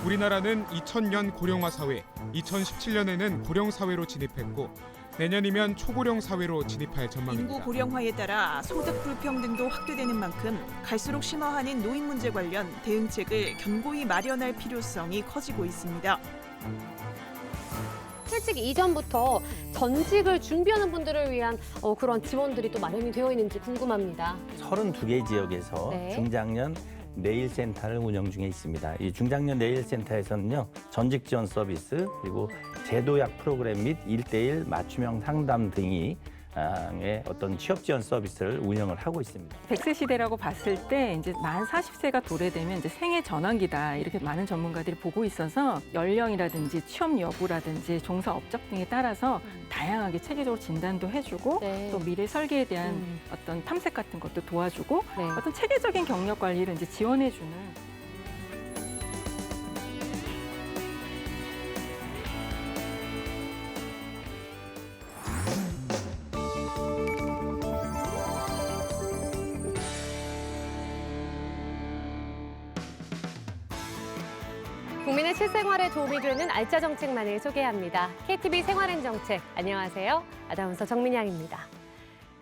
우리나라는 2000년 고령화 사회, 2017년에는 고령 사회로 진입했고 내년이면 초고령 사회로 진입할 전망입니다. 인구 고령화에 따라 소득 불평등도 확대되는 만큼 갈수록 심화하는 노인 문제 관련 대응책을 견고히 마련할 필요성이 커지고 있습니다. 퇴직 이전부터 전직을 준비하는 분들을 위한 그런 지원들이 또 마련이 되어 있는지 궁금합니다. 32개 지역에서 네. 중장년 내일센터를 운영 중에 있습니다. 이 중장년 내일센터에서는요, 전직 지원 서비스, 그리고 제도약 프로그램 및 1:1 맞춤형 상담 등이 어떤 취업 지원 서비스를 운영을 하고 있습니다. 100세 시대라고 봤을 때 이제 만 40세가 도래되면 이제 생애 전환기다 이렇게 많은 전문가들이 보고 있어서 연령이라든지 취업 여부라든지 종사 업적 등에 따라서 다양하게 체계적으로 진단도 해주고 네. 또 미래 설계에 대한 어떤 탐색 같은 것도 도와주고 네. 어떤 체계적인 경력 관리를 이제 지원해주는. 국민의 실생활에 도움이 되는 알짜 정책만을 소개합니다. KTV 생활엔 정책, 안녕하세요. 아나운서 정민양입니다.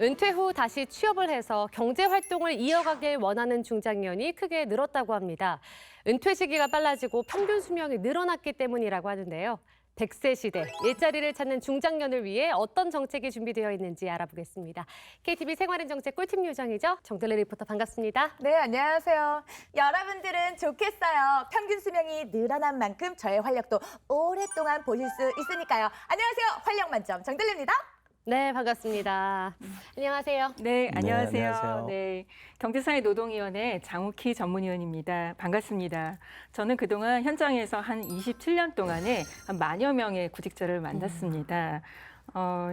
은퇴 후 다시 취업을 해서 경제 활동을 이어가길 원하는 중장년이 크게 늘었다고 합니다. 은퇴 시기가 빨라지고 평균 수명이 늘어났기 때문이라고 하는데요. 100세 시대, 일자리를 찾는 중장년을 위해 어떤 정책이 준비되어 있는지 알아보겠습니다. KTV 생활엔 정책 꿀팁 요정이죠. 정들레 리포터 반갑습니다. 네, 안녕하세요. 여러분들은 좋겠어요. 평균 수명이 늘어난 만큼 저의 활력도 오랫동안 보실 수 있으니까요. 안녕하세요. 활력 만점 정들레입니다. 네, 반갑습니다. 안녕하세요. 네, 안녕하세요. 안녕하세요. 네, 경제사회노동위원회 장욱희 전문위원입니다. 반갑습니다. 저는 그동안 현장에서 한 27년 동안에 한 만여 명의 구직자를 만났습니다.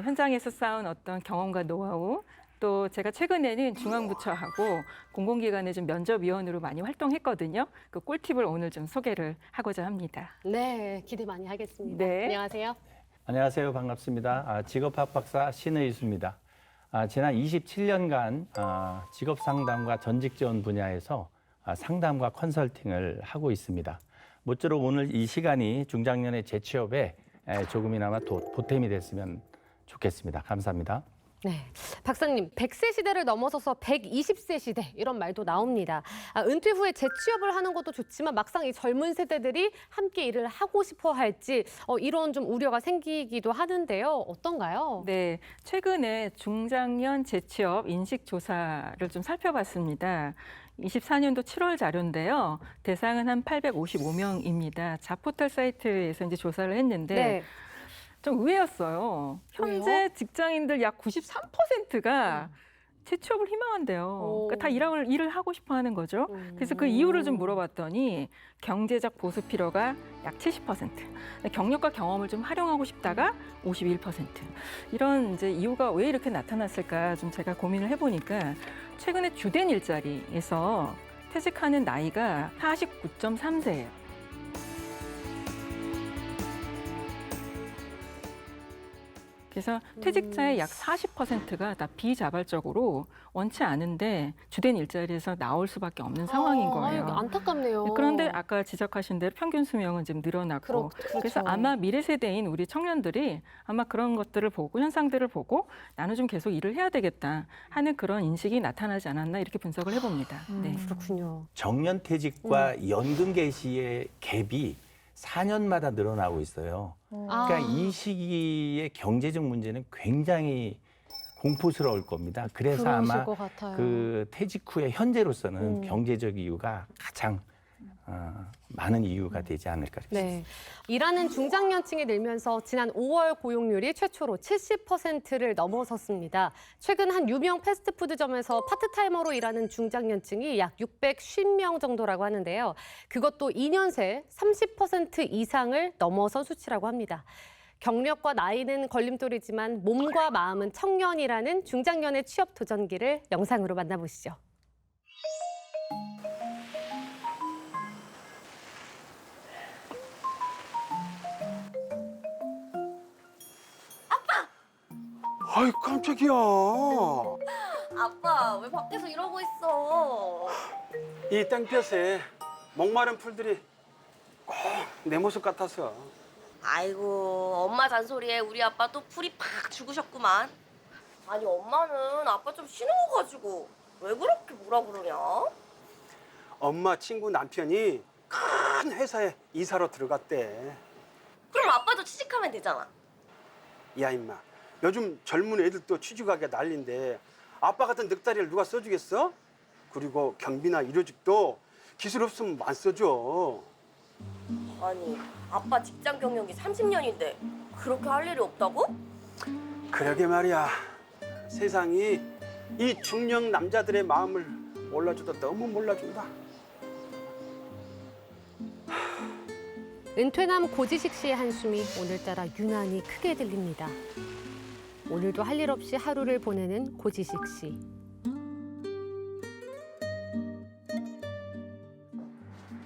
현장에서 쌓은 어떤 경험과 노하우, 또 제가 최근에는 중앙부처하고 공공기관의 좀 면접위원으로 많이 활동했거든요. 그 꿀팁을 오늘 좀 소개를 하고자 합니다. 네, 기대 많이 하겠습니다. 네. 안녕하세요. 안녕하세요. 반갑습니다. 직업학 박사 신의수입니다. 지난 27년간 직업 상담과 전직 지원 분야에서 상담과 컨설팅을 하고 있습니다. 모쪼록 오늘 이 시간이 중장년의 재취업에 조금이나마 보탬이 됐으면 좋겠습니다. 감사합니다. 네, 박사님, 100세 시대를 넘어서서 120세 시대 이런 말도 나옵니다. 은퇴 후에 재취업을 하는 것도 좋지만 막상 이 젊은 세대들이 함께 일을 하고 싶어 할지 이런 좀 우려가 생기기도 하는데요. 어떤가요? 네, 최근에 중장년 재취업 인식조사를 좀 살펴봤습니다. 24년도 7월 자료인데요. 대상은 한 855명입니다. 자포털 사이트에서 이제 조사를 했는데 네. 좀 의외였어요. 현재 왜요? 직장인들 약 93%가 재취업을 희망한대요. 그러니까 다 일을 하고 싶어 하는 거죠. 그래서 그 이유를 좀 물어봤더니 경제적 보수 필요가 약 70%, 경력과 경험을 좀 활용하고 싶다가 51%. 이런 이제 이유가 왜 이렇게 나타났을까 좀 제가 고민을 해보니까 최근에 주된 일자리에서 퇴직하는 나이가 49.3세예요. 그래서 퇴직자의 약 40%가 다 비자발적으로 원치 않은데 주된 일자리에서 나올 수밖에 없는 상황인 거예요. 이거 안타깝네요. 그런데 아까 지적하신 대로 평균 수명은 지금 늘어났고 그래서 아마 미래 세대인 우리 청년들이 아마 그런 것들을 보고 현상들을 보고 나는 좀 계속 일을 해야 되겠다 하는 그런 인식이 나타나지 않았나 이렇게 분석을 해봅니다. 네. 그렇군요. 정년 퇴직과 연금 개시의 갭이 4년마다 늘어나고 있어요. 그러니까 이 시기의 경제적 문제는 굉장히 공포스러울 겁니다. 그래서 그러실 아마 것 같아요. 그 퇴직 후에 현재로서는 경제적 이유가 가장 많은 이유가 되지 않을까 싶습니다. 네, 일하는 중장년층이 늘면서 지난 5월 고용률이 최초로 70%를 넘어섰습니다. 최근 한 유명 패스트푸드점에서 파트타이머로 일하는 중장년층이 약 650명 정도라고 하는데요. 그것도 2년 새 30% 이상을 넘어선 수치라고 합니다. 경력과 나이는 걸림돌이지만 몸과 마음은 청년이라는 중장년의 취업 도전기를 영상으로 만나보시죠. 아이 깜짝이야. 아빠, 왜 밖에서 이러고 있어? 이 땡볕에 목마른 풀들이 꼭 내 모습 같아서. 아이고, 엄마 잔소리에 우리 아빠 또 풀이 팍 죽으셨구만. 아니, 엄마는 아빠 좀 신어가지고 왜 그렇게 뭐라 그러냐? 엄마 친구 남편이 큰 회사에 이사로 들어갔대. 그럼 아빠도 취직하면 되잖아. 야 임마, 요즘 젊은 애들도 취직하기가 난린데 아빠 같은 늑다리를 누가 써주겠어? 그리고 경비나 일요직도 기술 없으면 안 써줘. 아니, 아빠 직장 경력이 30년인데 그렇게 할 일이 없다고? 그러게 말이야. 세상이 이 중년 남자들의 마음을 몰라줘도 너무 몰라준다. 은퇴남 고지식 씨의 한숨이 오늘따라 유난히 크게 들립니다. 오늘도 할 일 없이 하루를 보내는 고지식 씨.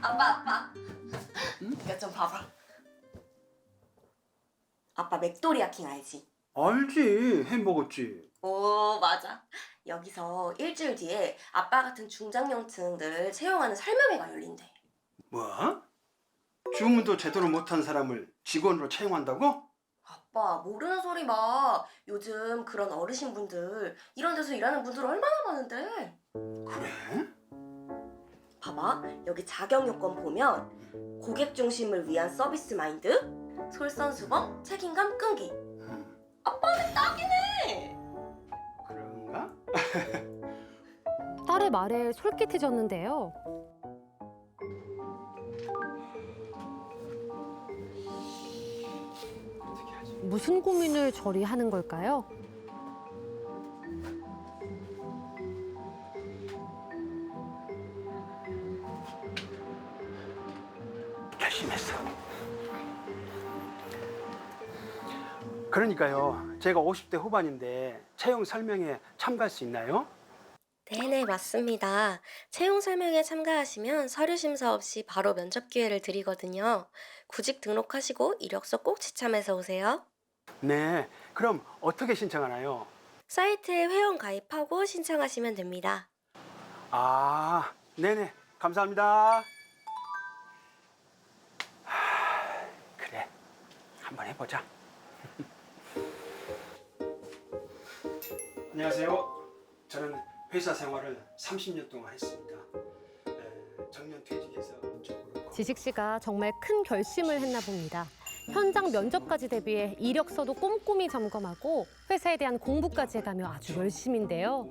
아빠. 이거 좀 봐봐. 아빠 맥도리아 킹 알지? 알지, 해 먹었지. 오, 맞아. 여기서 일주일 뒤에 아빠 같은 중장년층들 채용하는 설명회가 열린대. 뭐? 주문도 제대로 못한 사람을 직원으로 채용한다고? 아빠, 모르는 소리 마. 요즘 그런 어르신분들, 이런 데서 일하는 분들 얼마나 많은데. 그래? 봐봐, 여기 자격 요건 보면 고객 중심을 위한 서비스 마인드, 솔선수범, 책임감 끈기. 아빠는 딱이네. 그런가? 딸의 말에 솔깃해졌는데요. 무슨 고민을 저리 하는 걸까요? 결심했어. 그러니까요, 제가 50대 후반인데 채용 설명회 참가할 수 있나요? 네네, 맞습니다. 채용 설명회 참가하시면 서류 심사 없이 바로 면접 기회를 드리거든요. 구직 등록하시고 이력서 꼭 지참해서 오세요. 네, 그럼 어떻게 신청하나요? 사이트에 회원 가입하고 신청하시면 됩니다. 아, 네네, 감사합니다. 그래, 한번 해보자. 안녕하세요. 저는 회사 생활을 30년 동안 했습니다. 정년 퇴직해서 이쪽으로. 지식 씨가 정말 큰 결심을 했나 봅니다. 현장 면접까지 대비해 이력서도 꼼꼼히 점검하고 회사에 대한 공부까지 해가며 아주 열심인데요.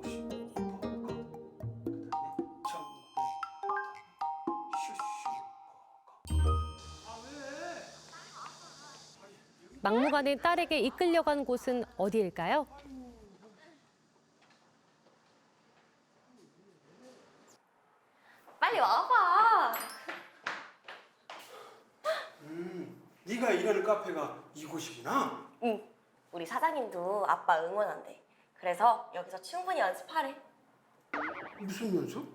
막무가내 딸에게 이끌려간 곳은 어디일까요? 빨리 와봐. 네가 일하는 카페가 이곳이구나. 응, 우리 사장님도 아빠 응원한대. 그래서 여기서 충분히 연습하래. 무슨 연습?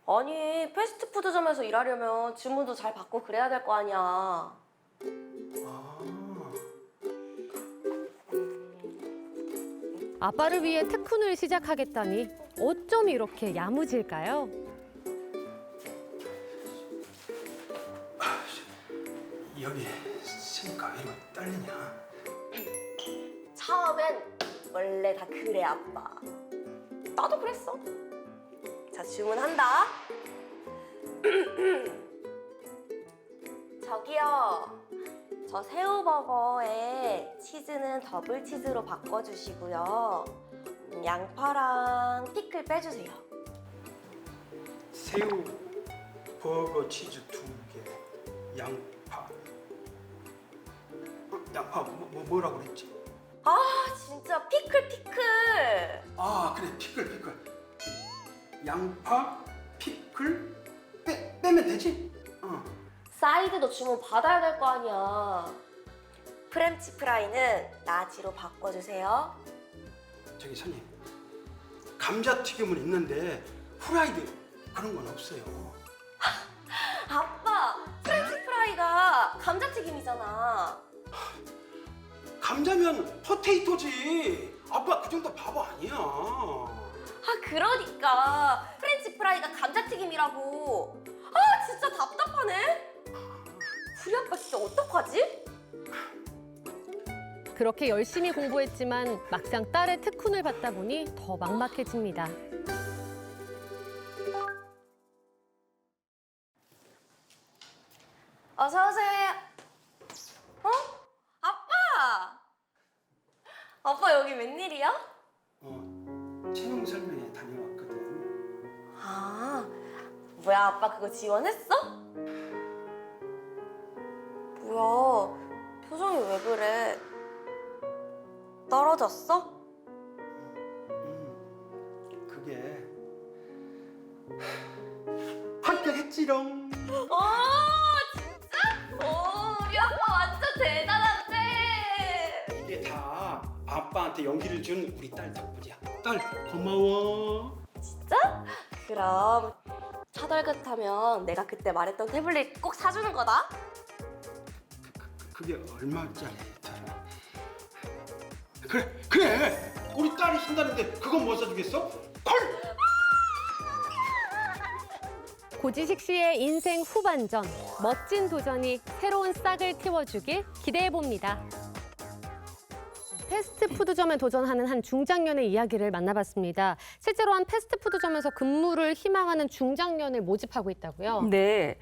아니, 패스트푸드점에서 일하려면 주문도 잘 받고 그래야 될 거 아니야. 아, 아빠를 위해 특훈을 시작하겠다니 어쩜 이렇게 야무질까요? 여기 쓰니까 왜 이렇게 떨리냐? 처음엔 원래 다 그래, 아빠. 나도 그랬어. 자, 주문한다. 저기요. 저 새우버거에 치즈는 더블 치즈로 바꿔주시고요. 양파랑 피클 빼주세요. 새우, 버거, 치즈 2개, 양파. 양파 뭐라고 그랬지? 아, 진짜 피클. 아, 그래, 피클. 양파, 피클 빼면 되지? 사이드도 주문 받아야 될 거 아니야. 프렌치 프라이는 나지로 바꿔주세요. 저기 손님, 감자튀김은 있는데 후라이드 그런 건 없어요. 아빠, 프렌치 프라이가 감자튀김이잖아. 감자면 포테이토지. 아빠 그 정도 바보 아니야. 아, 그러니까 프렌치 프라이가 감자튀김이라고. 아, 진짜 답답하네. 우리 아빠 진짜 어떡하지? 그렇게 열심히 공부했지만 막상 딸의 특훈을 받다 보니 더 막막해집니다. 어서 오세요. 어? 아빠! 아빠 여기 웬일이야? 채용 설명회 다녀왔거든. 아, 뭐야 아빠 그거 지원했어? 뭐야, 표정이 왜 그래? 떨어졌어? 그게 합격했지롱. 진짜? 우리 아빠 완전 대단한데. 이게 다 아빠한테 용기를 준 우리 딸 덕분이야. 딸 고마워. 진짜? 그럼 차덜긋하면 내가 그때 말했던 태블릿 꼭 사주는 거다. 그게 얼마짜리? 그래. 우리 딸이 신다는데 그건 못 사주겠어? 콜! 고지식 씨의 인생 후반전, 멋진 도전이 새로운 싹을 틔워주길 기대해봅니다. 패스트푸드점에 도전하는 한 중장년의 이야기를 만나봤습니다. 실제로 한 패스트푸드점에서 근무를 희망하는 중장년을 모집하고 있다고요? 네.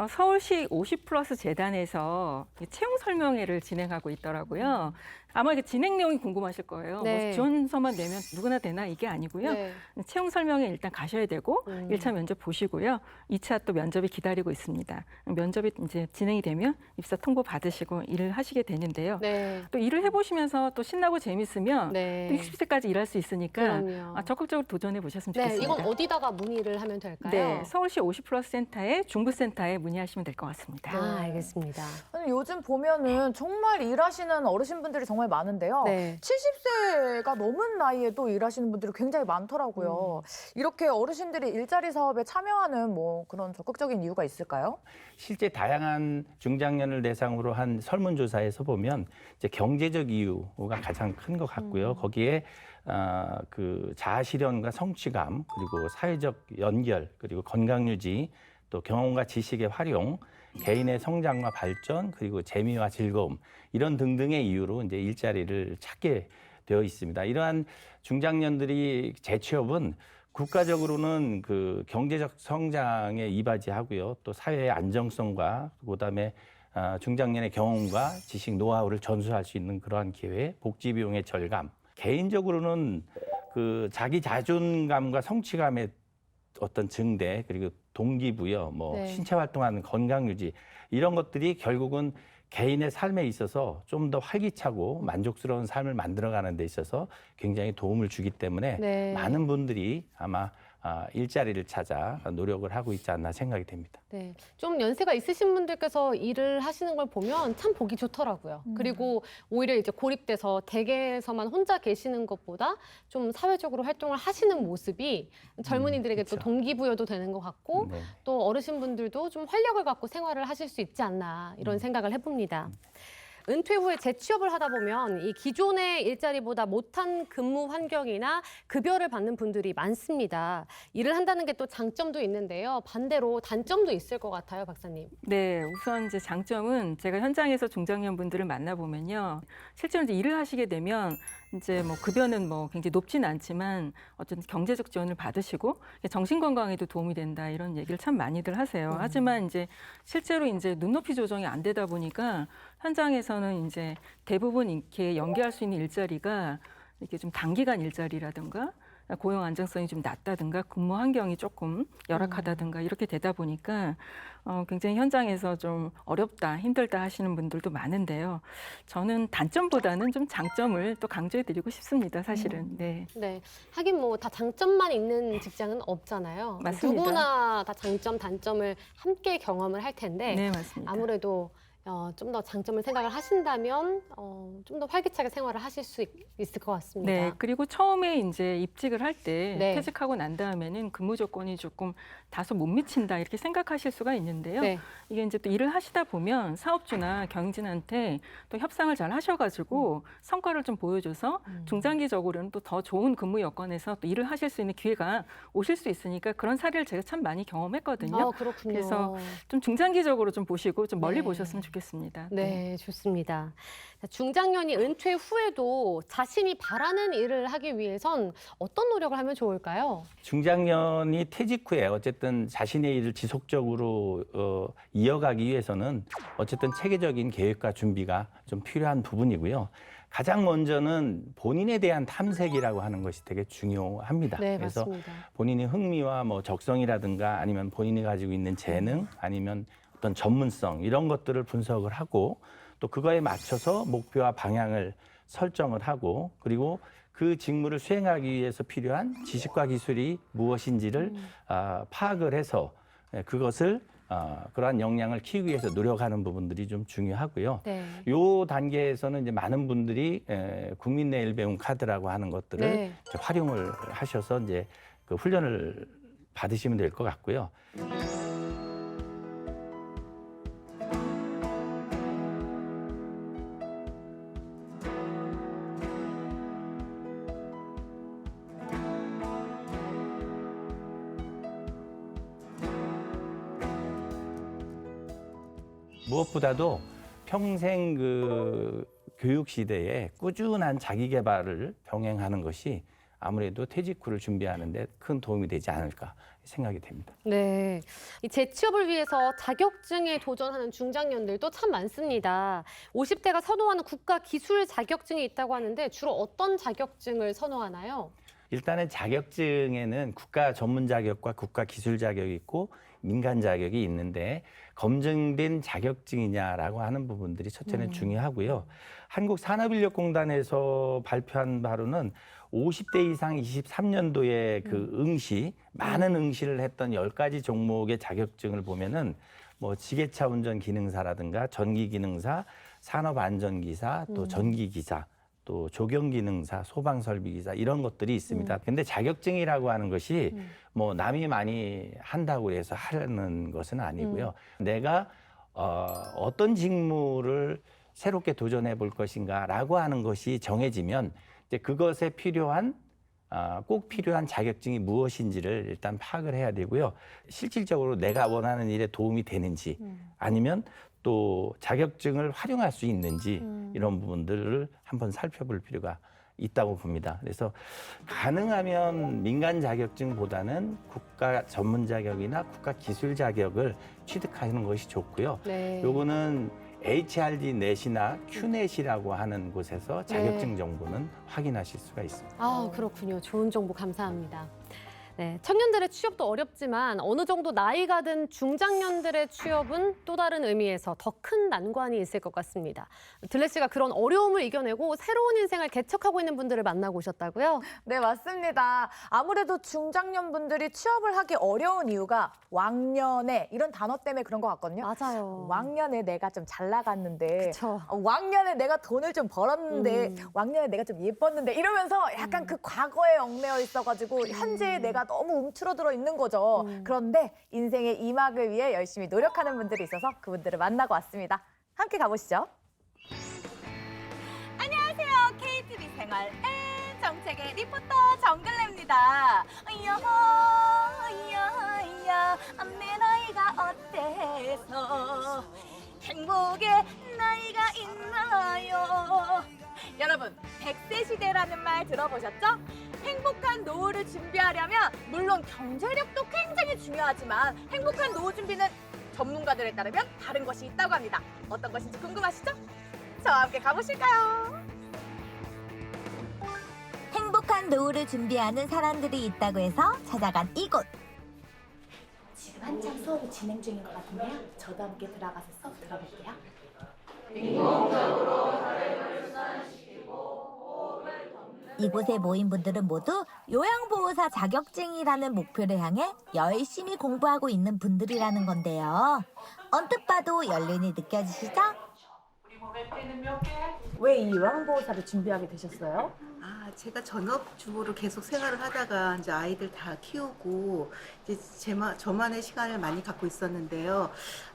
서울시 50플러스 재단에서 채용 설명회를 진행하고 있더라고요. 아마 이게 진행 내용이 궁금하실 거예요. 네. 뭐 지원서만 내면 누구나 되나 이게 아니고요. 네. 채용 설명회 일단 가셔야 되고 1차 면접 보시고요. 2차 또 면접이 기다리고 있습니다. 면접이 이제 진행이 되면 입사 통보 받으시고 일을 하시게 되는데요. 네. 또 일을 해보시면서 또 신나고 재밌으면 네. 또 60세까지 일할 수 있으니까 그럼요. 적극적으로 도전해 보셨으면 네, 좋겠습니다. 이건 어디다가 문의를 하면 될까요? 네, 서울시 50플러스 센터의 중부센터에 문의하시면 될 것 같습니다. 아, 알겠습니다. 아니, 요즘 보면은 정말 일하시는 어르신분들이 정말 많은데요. 네. 70세가 넘은 나이에도 일하시는 분들이 굉장히 많더라고요. 이렇게 어르신들이 일자리 사업에 참여하는 뭐 그런 적극적인 이유가 있을까요? 실제 다양한 중장년을 대상으로 한 설문조사에서 보면 이제 경제적 이유가 가장 큰 것 같고요. 거기에 그 자아실현과 성취감, 그리고 사회적 연결, 그리고 건강 유지, 또 경험과 지식의 활용, 개인의 성장과 발전, 그리고 재미와 즐거움, 이런 등등의 이유로 이제 일자리를 찾게 되어 있습니다. 이러한 중장년들이 재취업은 국가적으로는 그 경제적 성장에 이바지하고요. 또 사회의 안정성과 그다음에 중장년의 경험과 지식 노하우를 전수할 수 있는 그러한 기회, 복지 비용의 절감. 개인적으로는 그 자기 자존감과 성취감의 어떤 증대, 그리고 동기부여, 뭐 네. 신체 활동하는 건강 유지, 이런 것들이 결국은 개인의 삶에 있어서 좀 더 활기차고 만족스러운 삶을 만들어가는 데 있어서 굉장히 도움을 주기 때문에 네. 많은 분들이 아마 일자리를 찾아 노력을 하고 있지 않나 생각이 됩니다. 네, 좀 연세가 있으신 분들께서 일을 하시는 걸 보면 참 보기 좋더라고요. 그리고 오히려 이제 고립돼서 댁에서만 혼자 계시는 것보다 좀 사회적으로 활동을 하시는 모습이 젊은이들에게 또 그쵸. 동기부여도 되는 것 같고 네. 또 어르신분들도 좀 활력을 갖고 생활을 하실 수 있지 않나 이런 생각을 해봅니다. 은퇴 후에 재취업을 하다 보면 이 기존의 일자리보다 못한 근무 환경이나 급여를 받는 분들이 많습니다. 일을 한다는 게 또 장점도 있는데요. 반대로 단점도 있을 것 같아요, 박사님. 네, 우선 이제 장점은 제가 현장에서 중장년 분들을 만나보면요. 실제로 이제 일을 하시게 되면 이제 뭐 급여는 뭐 굉장히 높지는 않지만 어쨌든 경제적 지원을 받으시고 정신 건강에도 도움이 된다 이런 얘기를 참 많이들 하세요. 하지만 이제 실제로 이제 눈높이 조정이 안 되다 보니까 현장에서는 이제 대부분 이렇게 연계할 수 있는 일자리가 이렇게 좀 단기간 일자리라든가 고용 안정성이 좀 낮다든가 근무 환경이 조금 열악하다든가 이렇게 되다 보니까 굉장히 현장에서 좀 어렵다, 힘들다 하시는 분들도 많은데요. 저는 단점보다는 좀 장점을 또 강조해드리고 싶습니다, 사실은. 네. 네, 하긴 뭐 다 장점만 있는 직장은 없잖아요. 맞습니다. 누구나 다 장점, 단점을 함께 경험을 할 텐데 네, 맞습니다. 아무래도 좀 더 장점을 생각을 하신다면 좀 더 활기차게 생활을 하실 수 있을 것 같습니다. 네, 그리고 처음에 이제 입직을 할 때 네. 퇴직하고 난 다음에는 근무 조건이 조금 다소 못 미친다 이렇게 생각하실 수가 있는데요. 네. 이게 이제 또 일을 하시다 보면 사업주나 경영진한테 또 협상을 잘 하셔가지고 성과를 좀 보여줘서 중장기적으로는 또 더 좋은 근무 여건에서 또 일을 하실 수 있는 기회가 오실 수 있으니까 그런 사례를 제가 참 많이 경험했거든요. 그렇군요. 그래서 좀 중장기적으로 좀 보시고 좀 멀리 네. 보셨으면 좋겠습니다. 좋겠습니다. 네, 좋습니다. 자, 중장년이 은퇴 후에도 자신이 바라는 일을 하기 위해선 어떤 노력을 하면 좋을까요? 중장년이 퇴직 후에 어쨌든 자신의 일을 지속적으로 이어가기 위해서는 어쨌든 체계적인 계획과 준비가 좀 필요한 부분이고요. 가장 먼저는 본인에 대한 탐색이라고 하는 것이 되게 중요합니다. 네, 그래서 맞습니다. 본인의 흥미와 뭐 적성이라든가 아니면 본인이 가지고 있는 재능 아니면 어떤 전문성 이런 것들을 분석을 하고 또 그거에 맞춰서 목표와 방향을 설정을 하고 그리고 그 직무를 수행하기 위해서 필요한 지식과 기술이 무엇인지를 파악을 해서 그것을 그러한 역량을 키우기 위해서 노력하는 부분들이 좀 중요하고요. 네. 요 단계에서는 이제 많은 분들이 국민 내일 배움 카드라고 하는 것들을 네. 이제 활용을 하셔서 이제 그 훈련을 받으시면 될 것 같고요. 무엇보다도 평생 그 교육 시대에 꾸준한 자기 개발을 병행하는 것이 아무래도 퇴직 후를 준비하는 데 큰 도움이 되지 않을까 생각이 됩니다. 네, 이 재취업을 위해서 자격증에 도전하는 중장년들도 참 많습니다. 50대가 선호하는 국가 기술 자격증이 있다고 하는데 주로 어떤 자격증을 선호하나요? 일단은 자격증에는 국가 전문 자격과 국가 기술 자격이 있고 민간 자격이 있는데 검증된 자격증이냐라고 하는 부분들이 첫째는 중요하고요. 한국산업인력공단에서 발표한 바로는 50대 이상 23년도에 그 응시, 많은 응시를 했던 10가지 종목의 자격증을 보면은 뭐 지게차 운전 기능사라든가 전기 기능사, 산업안전기사, 또 전기기사, 또 조경기능사, 소방설비기사 이런 것들이 있습니다. 근데 자격증이라고 하는 것이 뭐 남이 많이 한다고 해서 하는 것은 아니고요. 내가 어떤 직무를 새롭게 도전해 볼 것인가라고 하는 것이 정해지면 이제 그것에 필요한 꼭 필요한 자격증이 무엇인지를 일단 파악을 해야 되고요. 실질적으로 내가 원하는 일에 도움이 되는지 아니면 또 자격증을 활용할 수 있는지 이런 부분들을 한번 살펴볼 필요가 있다고 봅니다. 그래서 가능하면 민간 자격증보다는 국가 전문 자격이나 국가 기술 자격을 취득하는 것이 좋고요. 네. 요거는 HRD 넷이나 큐넷이라고 하는 곳에서 자격증 정보는 확인하실 수가 있습니다. 아, 그렇군요. 좋은 정보 감사합니다. 네, 청년들의 취업도 어렵지만 어느 정도 나이가 든 중장년들의 취업은 또 다른 의미에서 더 큰 난관이 있을 것 같습니다. 들레 씨가 그런 어려움을 이겨내고 새로운 인생을 개척하고 있는 분들을 만나고 오셨다고요? 네, 맞습니다. 아무래도 중장년 분들이 취업을 하기 어려운 이유가 왕년에 이런 단어 때문에 그런 것 같거든요. 맞아요. 왕년에 내가 좀 잘 나갔는데, 그쵸. 왕년에 내가 돈을 좀 벌었는데, 왕년에 내가 좀 예뻤는데 이러면서 약간 그 과거에 얽매여 있어가지고 현재의 내가 너무 움츠러들어 있는 거죠. 그런데 인생의 이막을 위해 열심히 노력하는 분들이 있어서 그분들을 만나고 왔습니다. 함께 가보시죠. 안녕하세요. KTV 생활 N 정책의 리포터 정글래입니다. 이야 내 나이가 어때서 행복의 나이가 있나요? 여러분 100세 시대라는 말 들어보셨죠? 행복한 노후를 준비하려면 물론 경제력도 굉장히 중요하지만 행복한 노후 준비는 전문가들에 따르면 다른 것이 있다고 합니다. 어떤 것인지 궁금하시죠? 저와 함께 가보실까요? 행복한 노후를 준비하는 사람들이 있다고 해서 찾아간 이곳. 지금 한창 수업이 진행 중인 것 같은데요. 저도 함께 들어가서 수업 들어볼게요. 이곳에 모인 분들은 모두 요양보호사 자격증이라는 목표를 향해 열심히 공부하고 있는 분들이라는 건데요. 언뜻 봐도 연륜이 느껴지시죠? 왜 이 요양보호사를 준비하게 되셨어요? 제가 전업주부로 계속 생활을 하다가 이제 아이들 다 키우고 이제 저만의 시간을 많이 갖고 있었는데요.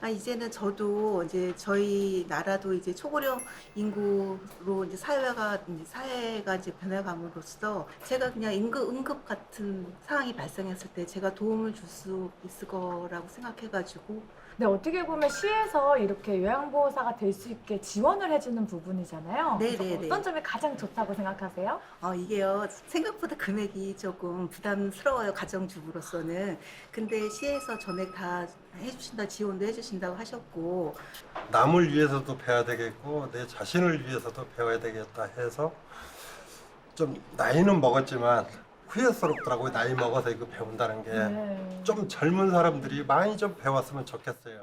이제는 저도 이제 저희 나라도 이제 초고령 인구로 이제 사회가 이제 변해감으로써 제가 그냥 응급 같은 상황이 발생했을 때 제가 도움을 줄 수 있을 거라고 생각해가지고. 네, 어떻게 보면 시에서 이렇게 요양보호사가 될 수 있게 지원을 해주는 부분이잖아요. 네네네. 어떤 점이 가장 좋다고 생각하세요? 이게요, 생각보다 금액이 조금 부담스러워요, 가정주부로서는. 근데 시에서 전액 다 해주신다, 지원도 해주신다고 하셨고. 남을 위해서도 배워야 되겠고 내 자신을 위해서도 배워야 되겠다 해서 좀 나이는 먹었지만 후회스럽더라고요. 나이 먹어서 이거 배운다는 게 좀 젊은 사람들이 많이 좀 배웠으면 좋겠어요.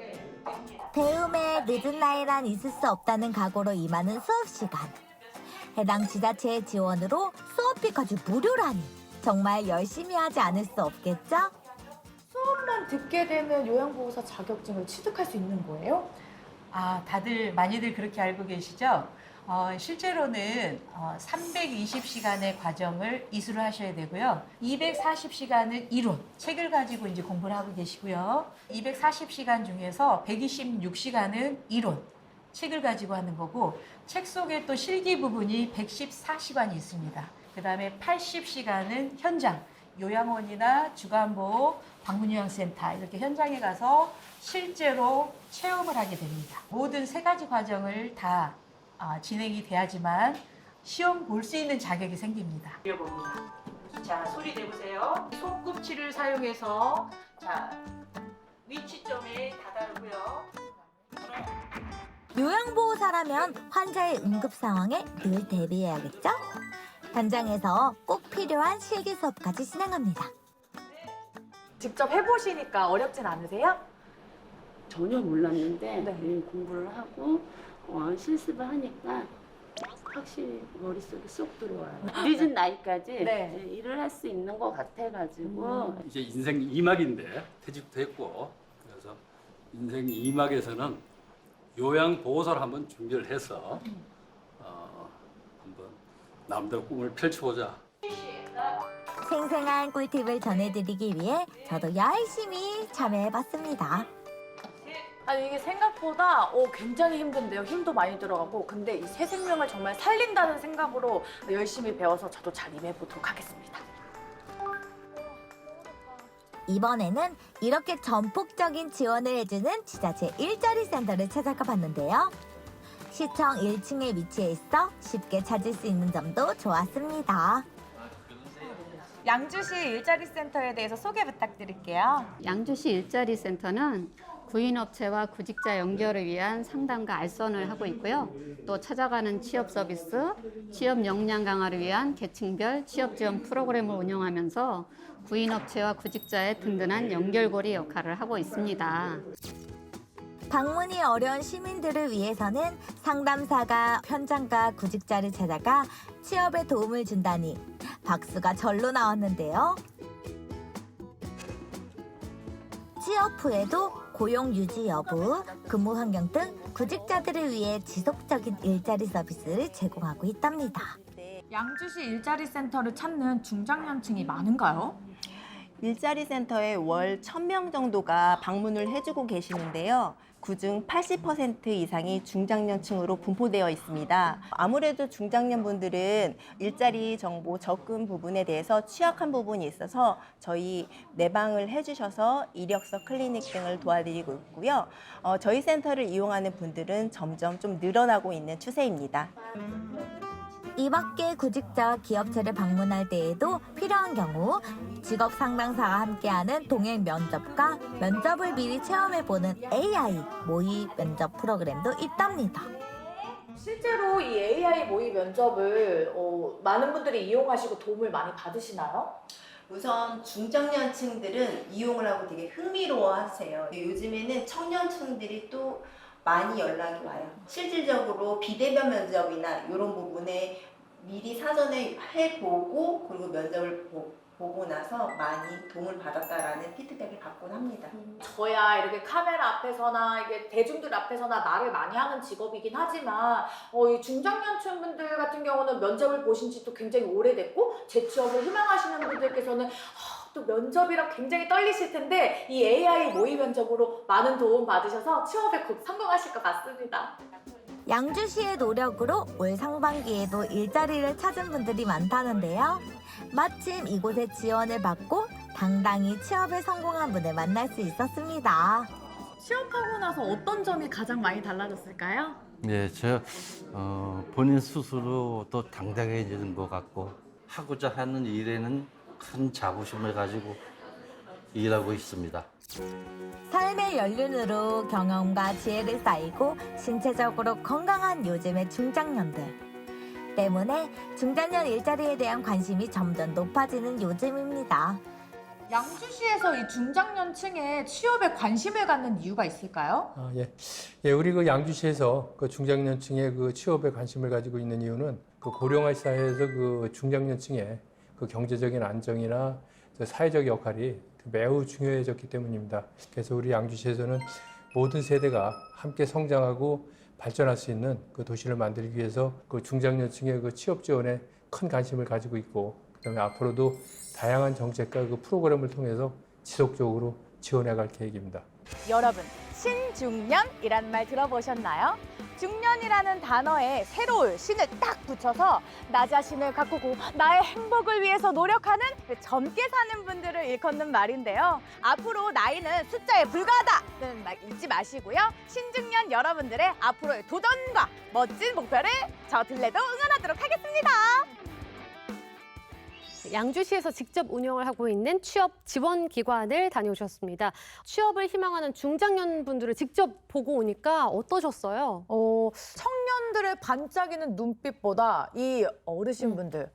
배움에 늦은 나이란 있을 수 없다는 각오로 임하는 수업 시간. 해당 지자체의 지원으로 수업비까지 무료라니 정말 열심히 하지 않을 수 없겠죠? 수업만 듣게 되면 요양보호사 자격증을 취득할 수 있는 거예요? 다들 많이들 그렇게 알고 계시죠? 실제로는 320시간의 과정을 이수를 하셔야 되고요. 240시간은 이론, 책을 가지고 이제 공부를 하고 계시고요. 240시간 중에서 126시간은 이론, 책을 가지고 하는 거고, 책 속에 또 실기 부분이 114시간이 있습니다. 그 다음에 80시간은 현장, 요양원이나 주간보호, 방문요양센터 이렇게 현장에 가서 실제로 체험을 하게 됩니다. 모든 세 가지 과정을 다 진행이 돼야지만 시험 볼 수 있는 자격이 생깁니다. 드려봅니다. 자, 소리 내보세요. 손꼽치를 사용해서 위치점에 다다르고요. 요양보호사라면 환자의 응급 상황에 늘 대비해야겠죠? 현장에서 꼭 필요한 실기 수업까지 진행합니다. 직접 해보시니까 어렵진 않으세요? 전혀 몰랐는데 공부를 하고 실습을 하니까 확실히 머릿속에 쏙 들어와요. 늦은 나이까지 이제 일을 할 수 있는 것 같아가지고. 이제 인생 2막인데 퇴직도 했고, 그래서 인생 2막에서는 요양보호사를 한번 준비를 해서 한번 남들 꿈을 펼쳐보자. 생생한 꿀팁을 전해드리기 위해 저도 열심히 참여해봤습니다. 아니 이게 생각보다 굉장히 힘든데요. 힘도 많이 들어가고. 근데 이 새 생명을 정말 살린다는 생각으로 열심히 배워서 저도 잘 임해보도록 하겠습니다. 이번에는 이렇게 전폭적인 지원을 해주는 지자체 일자리 센터를 찾아가 봤는데요. 시청 1층에 위치해 있어 쉽게 찾을 수 있는 점도 좋았습니다. 양주시 일자리 센터에 대해서 소개 부탁드릴게요. 양주시 일자리 센터는 구인업체와 구직자 연결을 위한 상담과 알선을 하고 있고요. 또 찾아가는 취업 서비스, 취업 역량 강화를 위한 계층별 취업 지원 프로그램을 운영하면서 구인업체와 구직자의 든든한 연결고리 역할을 하고 있습니다. 방문이 어려운 시민들을 위해서는 상담사가 현장과 구직자를 찾아가 취업에 도움을 준다니 박수가 절로 나왔는데요. 취업 후에도 고용 유지 여부, 근무 환경 등 구직자들을 위해 지속적인 일자리 서비스를 제공하고 있답니다. 양주시 일자리 센터를 찾는 중장년층이 많은가요? 일자리 센터에 월 1,000명 정도가 방문을 해주고 계시는데요. 그중 80% 이상이 중장년층으로 분포되어 있습니다. 아무래도 중장년분들은 일자리 정보 접근 부분에 대해서 취약한 부분이 있어서 저희 내방을 해주셔서 이력서 클리닉 등을 도와드리고 있고요. 저희 센터를 이용하는 분들은 점점 좀 늘어나고 있는 추세입니다. 이 밖에 구직자와 기업체를 방문할 때에도 필요한 경우 직업 상담사와 함께하는 동행 면접과 면접을 미리 체험해보는 AI 모의 면접 프로그램도 있답니다. 실제로 이 AI 모의 면접을 많은 분들이 이용하시고 도움을 많이 받으시나요? 우선 중장년층들은 이용을 하고 되게 흥미로워하세요. 요즘에는 청년층들이 또 많이 연락이 와요. 실질적으로 비대면 면접이나 이런 부분에 미리 사전에 해보고 그리고 면접을 보고 나서 많이 도움을 받았다라는 피드백을 받곤 합니다. 저야 이렇게 카메라 앞에서나 이게 대중들 앞에서나 말을 많이 하는 직업이긴 하지만 이 중장년층 분들 같은 경우는 면접을 보신 지도 굉장히 오래됐고 재취업을 희망하시는 분들께서는 또 면접이랑 굉장히 떨리실 텐데 이 AI 모의 면접으로 많은 도움 받으셔서 취업에 곧 성공하실 것 같습니다. 양주시의 노력으로 올 상반기에도 일자리를 찾은 분들이 많다는데요. 마침 이곳에 지원을 받고 당당히 취업에 성공한 분을 만날 수 있었습니다. 취업하고 나서 어떤 점이 가장 많이 달라졌을까요? 네, 본인 스스로 또 당당해지는 것 같고 하고자 하는 일에는 큰 자부심을 가지고 일하고 있습니다. 삶의 연륜으로 경험과 지혜를 쌓이고 신체적으로 건강한 요즘의 중장년들. 때문에 중장년 일자리에 대한 관심이 점점 높아지는 요즘입니다. 양주시에서 이 중장년층의 취업에 관심을 갖는 이유가 있을까요? 우리 그 양주시에서 그 중장년층의 그 취업에 관심을 가지고 있는 이유는 그 고령화 사회에서 그 중장년층의 그 경제적인 안정이나 사회적 역할이 매우 중요해졌기 때문입니다. 그래서 우리 양주시에서는 모든 세대가 함께 성장하고 발전할 수 있는 그 도시를 만들기 위해서 그 중장년층의 그 취업 지원에 큰 관심을 가지고 있고, 그다음에 앞으로도 다양한 정책과 그 프로그램을 통해서 지속적으로 지원해갈 계획입니다. 여러분, 신중년이라는 말 들어보셨나요? 중년이라는 단어에 새로운 신을 딱 붙여서 나 자신을 가꾸고 나의 행복을 위해서 노력하는 그 젊게 사는 분들을 일컫는 말인데요. 앞으로 나이는 숫자에 불과하다는 말 잊지 마시고요. 신중년 여러분들의 앞으로의 도전과 멋진 목표를 저 들레도 응원하도록 하겠습니다. 양주시에서 직접 운영을 하고 있는 취업 지원 기관을 다녀오셨습니다. 취업을 희망하는 중장년 분들을 직접 보고 오니까 어떠셨어요? 청년들의 반짝이는 눈빛보다 이 어르신분들,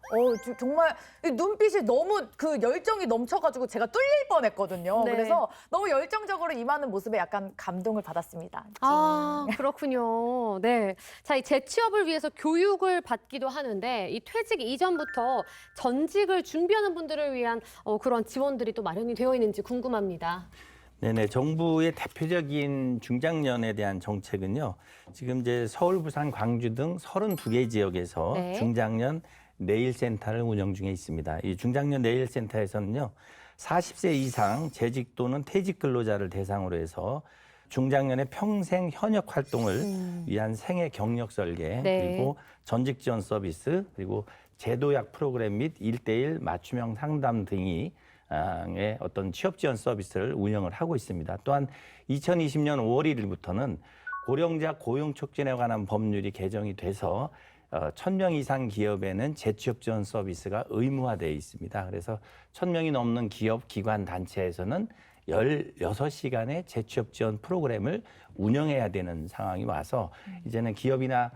정말 이 눈빛이 너무 그 열정이 넘쳐가지고 제가 뚫릴 뻔했거든요. 네. 그래서 너무 열정적으로 임하는 모습에 약간 감동을 받았습니다. 아, 그렇군요. 네. 자, 이 재취업을 위해서 교육을 받기도 하는데 이 퇴직 이전부터 전직을 준비하는 분들을 위한 그런 지원들이 또 마련이 되어 있는지 궁금합니다. 네네, 정부의 대표적인 중장년에 대한 정책은요. 지금 이제 서울, 부산, 광주 등 32개 지역에서 네. 중장년 내일센터를 운영 중에 있습니다. 이 중장년 내일센터에서는요. 40세 이상 재직 또는 퇴직 근로자를 대상으로 해서 중장년의 평생 현역 활동을 위한 생애 경력 설계, 네. 그리고 전직 지원 서비스, 그리고 제도약 프로그램 및 1:1 맞춤형 상담 등이 의 어떤 취업 지원 서비스를 운영을 하고 있습니다. 또한 2020년 5월 1일부터는 고령자 고용 촉진에 관한 법률이 개정이 돼서 1,000명 이상 기업에는 재취업 지원 서비스가 의무화되어 있습니다. 그래서 1,000명이 넘는 기업, 기관, 단체에서는 16시간의 재취업 지원 프로그램을 운영해야 되는 상황이 와서 이제는 기업이나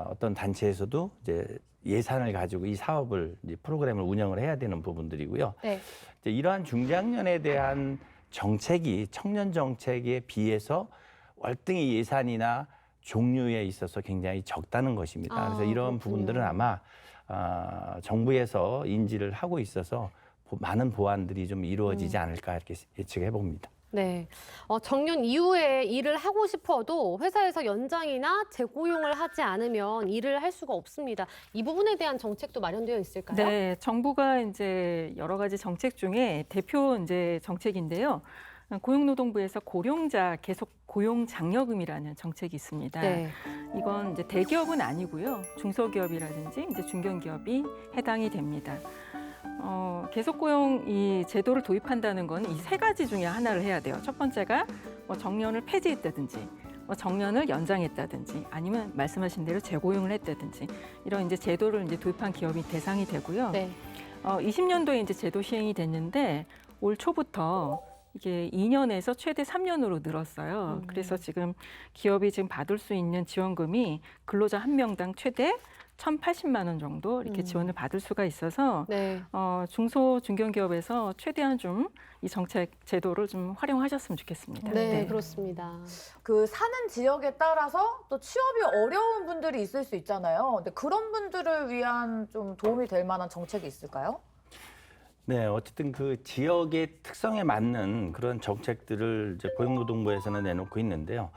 어떤 단체에서도 이제 예산을 가지고 이 사업을 이제 프로그램을 운영을 해야 되는 부분들이고요. 네. 이제 이러한 중장년에 대한 정책이 청년 정책에 비해서 월등히 예산이나 종류에 있어서 굉장히 적다는 것입니다. 그래서 이런 부분들은 아마 정부에서 인지를 하고 있어서 많은 보완들이 좀 이루어지지 않을까 이렇게 예측해 봅니다. 네. 정년 이후에 일을 하고 싶어도 회사에서 연장이나 재고용을 하지 않으면 일을 할 수가 없습니다. 이 부분에 대한 정책도 마련되어 있을까요? 네, 정부가 이제 여러 가지 정책 중에 대표 이제 정책인데요. 고용노동부에서 고령자 계속 고용 장려금이라는 정책이 있습니다. 네. 이건 이제 대기업은 아니고요. 중소기업이라든지 이제 중견기업이 해당이 됩니다. 계속 고용 이 제도를 도입한다는 건 이 세 가지 중에 하나를 해야 돼요. 첫 번째가 정년을 폐지했다든지, 정년을 연장했다든지, 아니면 말씀하신 대로 재고용을 했다든지 이런 이제 제도를 이제 도입한 기업이 대상이 되고요. 네. 20년도에 이제 제도 시행이 됐는데 올 초부터 이게 2년에서 최대 3년으로 늘었어요. 그래서 지금 기업이 지금 받을 수 있는 지원금이 근로자 한 명당 최대 1,080만 원 정도 이렇게 지원을 받을 수가 있어서 네. 중소 중견기업에서 최대한 좀 이 정책 제도를 좀 활용하셨으면 좋겠습니다. 네, 그렇습니다. 그 사는 지역에 따라서 또 취업이 어려운 분들이 있을 수 있잖아요. 근데 그런 분들을 위한 좀 도움이 될 만한 정책이 있을까요? 네, 어쨌든 그 지역의 특성에 맞는 그런 정책들을 이제 고용노동부에서는 내놓고 있는데요.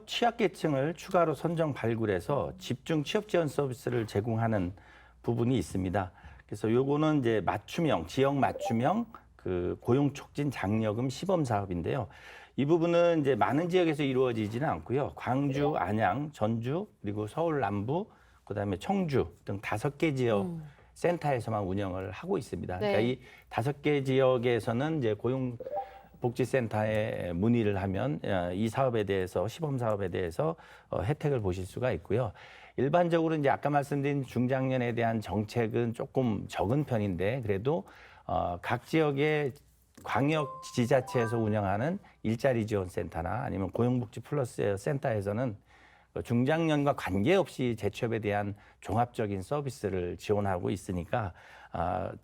취약계층을 추가로 선정 발굴해서 집중 취업 지원 서비스를 제공하는 부분이 있습니다. 그래서 요거는 이제 맞춤형, 지역 맞춤형 그 고용 촉진 장려금 시범 사업인데요. 이 부분은 이제 많은 지역에서 이루어지지는 않고요. 광주, 안양, 전주, 그리고 서울 남부, 그다음에 청주 등 5개 지역 센터에서만 운영을 하고 있습니다. 네. 그러니까 이 5개 지역에서는 이제 고용복지센터에 문의를 하면 이 사업에 대해서 시범 사업에 대해서 혜택을 보실 수가 있고요. 일반적으로 이제 아까 말씀드린 중장년에 대한 정책은 조금 적은 편인데 그래도 각 지역의 광역 지자체에서 운영하는 일자리 지원 센터나 아니면 고용복지 플러스 센터에서는 중장년과 관계없이 재취업에 대한 종합적인 서비스를 지원하고 있으니까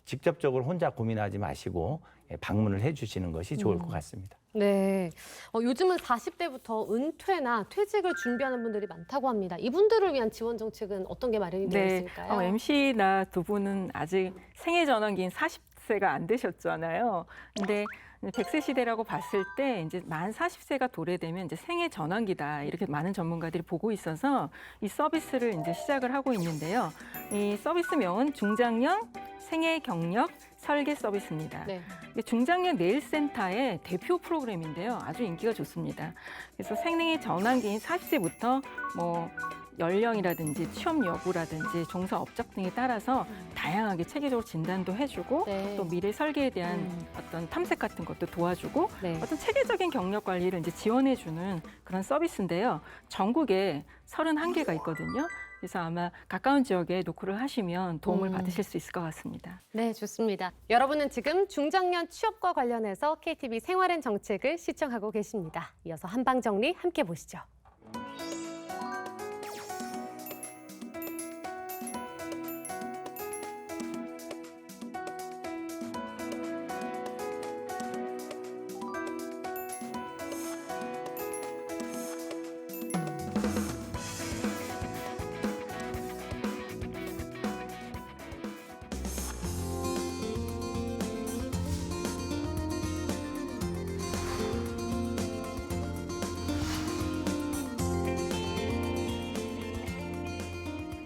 직접적으로 혼자 고민하지 마시고 방문을 해주시는 것이 좋을 것 같습니다. 네, 요즘은 40대부터 은퇴나 퇴직을 준비하는 분들이 많다고 합니다. 이분들을 위한 지원 정책은 어떤 게 마련이 되어 있을까요? MC나 두 분은 아직 생애 전환기인 40세가 안 되셨잖아요. 근데 100세 시대라고 봤을 때 이제 만 40세가 도래되면 이제 생애 전환기다 이렇게 많은 전문가들이 보고 있어서 이 서비스를 이제 시작을 하고 있는데요. 이 서비스명은 중장년 생애 경력 설계 서비스입니다. 네. 중장년 내일센터의 대표 프로그램인데요. 아주 인기가 좋습니다. 그래서 생애 전환기인 40세부터 뭐 연령이라든지 취업 여부라든지 종사 업적 등에 따라서 다양하게 체계적으로 진단도 해주고 또 미래 설계에 대한 어떤 탐색 같은 것도 도와주고 어떤 체계적인 경력 관리를 이제 지원해주는 그런 서비스인데요. 전국에 31개가 있거든요. 그래서 아마 가까운 지역에 노크를 하시면 도움을 받으실 수 있을 것 같습니다. 네, 좋습니다. 여러분은 지금 중장년 취업과 관련해서 KTV 생활엔 정책을 시청하고 계십니다. 이어서 한방정리 함께 보시죠.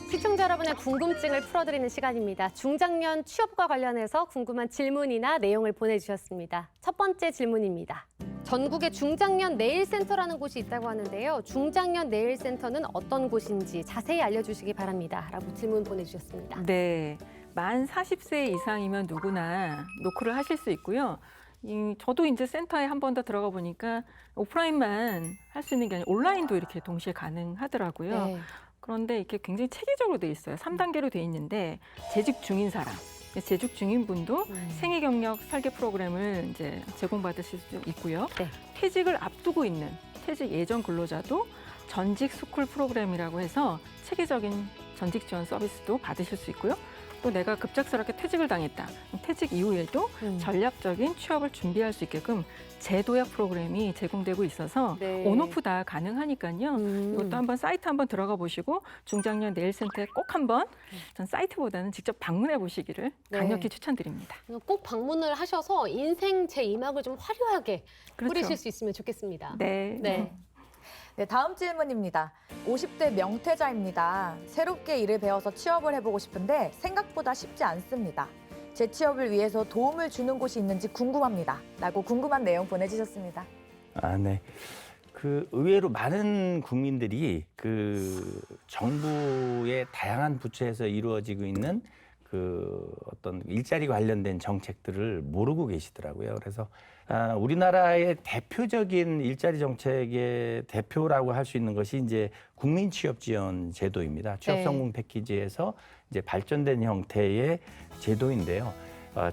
시청자 여러분의 궁금증을 풀어드리는 시간입니다. 중장년 취업과 관련해서 궁금한 질문이나 내용을 보내주셨습니다. 첫 번째 질문입니다. 전국에 중장년 내일센터라는 곳이 있다고 하는데요. 중장년 내일센터는 어떤 곳인지 자세히 알려주시기 바랍니다. 라고 질문 보내주셨습니다. 네, 만 40세 이상이면 누구나 노크를 하실 수 있고요. 저도 이제 센터에 한 번 더 들어가 보니까 오프라인만 할 수 있는 게 아니라 온라인도 이렇게 동시에 가능하더라고요. 네. 그런데 이렇게 굉장히 체계적으로 돼 있어요. 3단계로 돼 있는데 재직 중인 사람, 재직 중인 분도 생애 경력 설계 프로그램을 이제 제공받으실 수 있고요. 퇴직을 앞두고 있는 퇴직 예정 근로자도 전직 스쿨 프로그램이라고 해서 체계적인 전직 지원 서비스도 받으실 수 있고요. 또 내가 급작스럽게 퇴직을 당했다. 퇴직 이후에도 전략적인 취업을 준비할 수 있게끔 재도약 프로그램이 제공되고 있어서 온오프 다 가능하니까요. 이것도 한번 사이트 한번 들어가 보시고 중장년 내일센터에 꼭 한번 전 사이트보다는 직접 방문해 보시기를 강력히 추천드립니다. 꼭 방문을 하셔서 인생 제2막을 좀 화려하게 그렇죠. 꾸리실 수 있으면 좋겠습니다. 네, 다음 질문입니다. 50대 명퇴자입니다. 새롭게 일을 배워서 취업을 해보고 싶은데 생각보다 쉽지 않습니다. 제 취업을 위해서 도움을 주는 곳이 있는지 궁금합니다. 라고 궁금한 내용 보내주셨습니다. 네. 그 의외로 많은 국민들이 그 정부의 다양한 부처에서 이루어지고 있는 그 어떤 일자리 관련된 정책들을 모르고 계시더라고요. 그래서 우리나라의 대표적인 일자리 정책의 대표라고 할 수 있는 것이 이제 국민 취업 지원 제도입니다. 취업 성공 패키지에서 이제 발전된 형태의 제도인데요.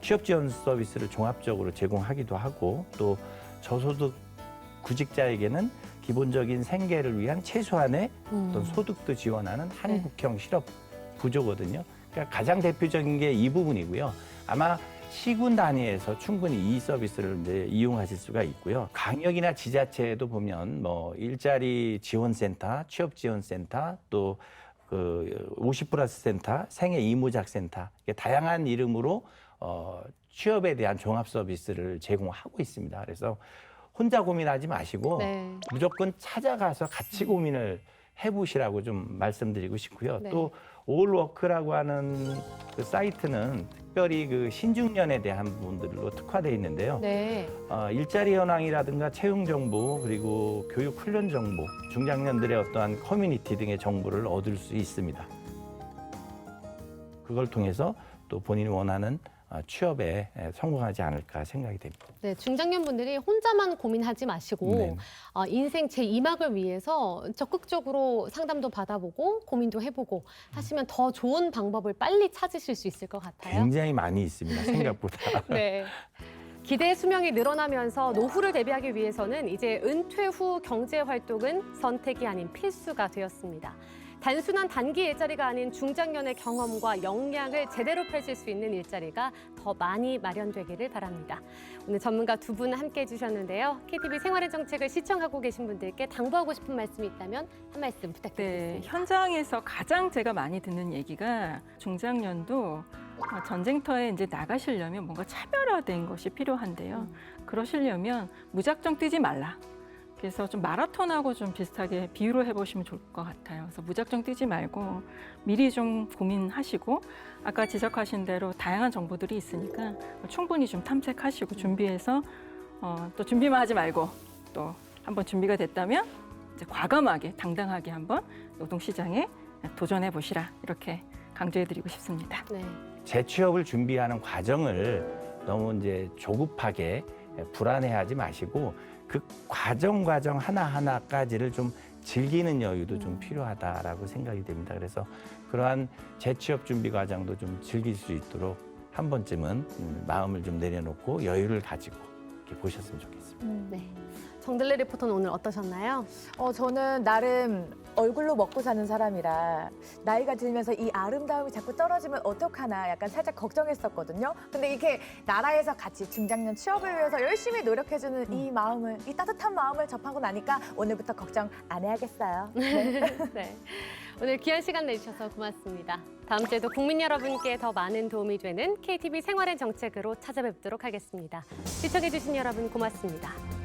취업 지원 서비스를 종합적으로 제공하기도 하고 또 저소득 구직자에게는 기본적인 생계를 위한 최소한의 어떤 소득도 지원하는 한국형 실업 구조거든요. 그러니까 가장 대표적인 게 이 부분이고요. 아마 시군 단위에서 충분히 이 서비스를 이제 이용하실 수가 있고요. 광역이나 지자체에도 보면 뭐 일자리 지원센터, 취업 지원센터, 또 그 50+ 센터, 생애 이모작 센터 다양한 이름으로 취업에 대한 종합 서비스를 제공하고 있습니다. 그래서 혼자 고민하지 마시고 네. 무조건 찾아가서 같이 고민을 해보시라고 좀 말씀드리고 싶고요. 네. 또 올워크라고 하는 그 사이트는 특별히 그 신중년에 대한 부분들로 특화되어 있는데요. 네. 일자리 현황이라든가 채용 정보 그리고 교육 훈련 정보, 중장년들의 어떠한 커뮤니티 등의 정보를 얻을 수 있습니다. 그걸 통해서 또 본인이 원하는 취업에 성공하지 않을까 생각이 됩니다. 네, 중장년 분들이 혼자만 고민하지 마시고 네. 인생 제2막을 위해서 적극적으로 상담도 받아보고 고민도 해보고 하시면 더 좋은 방법을 빨리 찾으실 수 있을 것 같아요. 굉장히 많이 있습니다. 생각보다. 네. 기대 수명이 늘어나면서 노후를 대비하기 위해서는 이제 은퇴 후 경제 활동은 선택이 아닌 필수가 되었습니다. 단순한 단기 일자리가 아닌 중장년의 경험과 역량을 제대로 펼칠 수 있는 일자리가 더 많이 마련되기를 바랍니다. 오늘 전문가 두 분 함께해 주셨는데요. KTV 생활의 정책을 시청하고 계신 분들께 당부하고 싶은 말씀이 있다면 한 말씀 부탁드리겠습니다. 네, 현장에서 가장 제가 많이 듣는 얘기가 중장년도 전쟁터에 이제 나가시려면 뭔가 차별화된 것이 필요한데요. 그러시려면 무작정 뛰지 말라. 그래서 좀 마라톤하고 좀 비슷하게 비유를 해보시면 좋을 것 같아요. 그래서 무작정 뛰지 말고 미리 좀 고민하시고 아까 지적하신 대로 다양한 정보들이 있으니까 충분히 좀 탐색하시고 준비해서 또 준비만 하지 말고 또 한번 준비가 됐다면 이제 과감하게 당당하게 한번 노동시장에 도전해 보시라 이렇게 강조해드리고 싶습니다. 네. 재취업을 준비하는 과정을 너무 이제 조급하게 불안해하지 마시고 그 과정 하나하나까지를 좀 즐기는 여유도 좀 필요하다라고 생각이 됩니다. 그래서 그러한 재취업 준비 과정도 좀 즐길 수 있도록 한 번쯤은 마음을 좀 내려놓고 여유를 가지고 이렇게 보셨으면 좋겠습니다. 네. 정들레 리포터는 오늘 어떠셨나요? 저는 나름 얼굴로 먹고 사는 사람이라 나이가 들면서 이 아름다움이 자꾸 떨어지면 어떡하나 약간 살짝 걱정했었거든요. 근데 이렇게 나라에서 같이 중장년 취업을 위해서 열심히 노력해주는 이 마음을, 이 따뜻한 마음을 접하고 나니까 오늘부터 걱정 안 해야겠어요. 네. 네. 오늘 귀한 시간 내주셔서 고맙습니다. 다음 주에도 국민 여러분께 더 많은 도움이 되는 KTV 생활의 정책으로 찾아뵙도록 하겠습니다. 시청해주신 여러분 고맙습니다.